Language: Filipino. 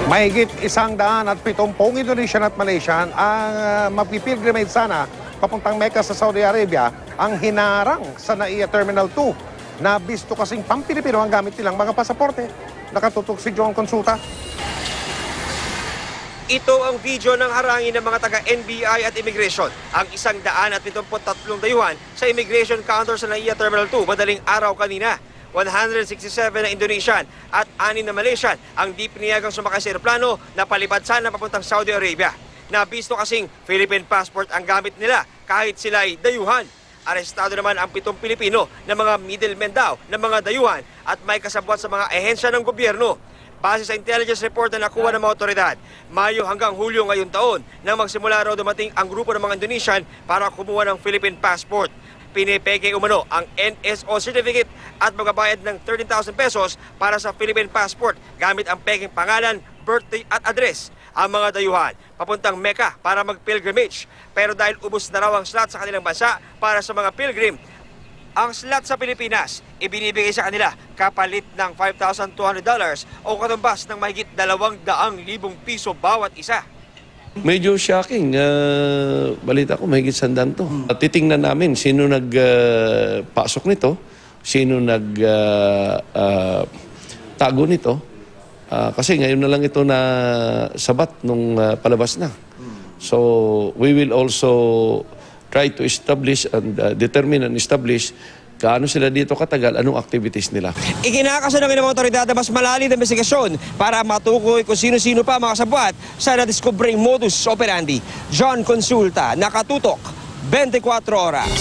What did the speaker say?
Mahigit 170 Indonesian at Malaysian ang mapipilgrimage sana papuntang Mecca sa Saudi Arabia ang hinarang sa NAIA Terminal 2 na bisto kasing pang-Pilipino ang gamit nilang mga pasaporte. Nakatutok si John Consulta. Ito ang video ng harangin ng mga taga-NBI at Immigration. Ang 173 dayuhan sa immigration counter sa NAIA Terminal 2 madaling araw kanina. 167 na Indonesian at 6 na Malaysian ang di pinayagang sumakay sa eroplano na palipad sana papuntang Saudi Arabia. Nabisto kasing Philippine passport ang gamit nila kahit sila ay dayuhan. Arestado naman ang 7 Pilipino na mga middlemen daw ng mga dayuhan at may kasabwat sa mga ehensya ng gobyerno. Base sa intelligence report na nakuha ng mga otoridad, Mayo hanggang Hulyo ngayong taon nang magsimula raw dumating ang grupo ng mga Indonesian para kumuha ng Philippine passport. Pinipeke umano ang NSO certificate at magbabayad ng 13,000 pesos para sa Philippine passport gamit ang peking pangalan, birthday at address. Ang mga dayuhan papuntang Mecca para mag-pilgrimage. Pero dahil ubos na raw ang slot sa kanilang bansa para sa mga pilgrim, ang slot sa Pilipinas ibinibigay sa kanila kapalit ng $5,200 o katumbas ng mahigit 200,000 piso bawat isa. Medyo shocking. Balita ko, mahigit 100 to. Titingnan namin sino nagpasok nito, sino nagtago nito. Kasi ngayon na lang ito na sabat nung palabas na. So, we will also try to establish and determine and establish gaano sila dito katagal, anong activities nila. Ikinakaso ng mga otoridad na mas malalim na investigasyon para matukoy kung sino-sino pa mga kasabwat sa nadiskubreng modus operandi. John Consulta, nakatutok, 24 oras.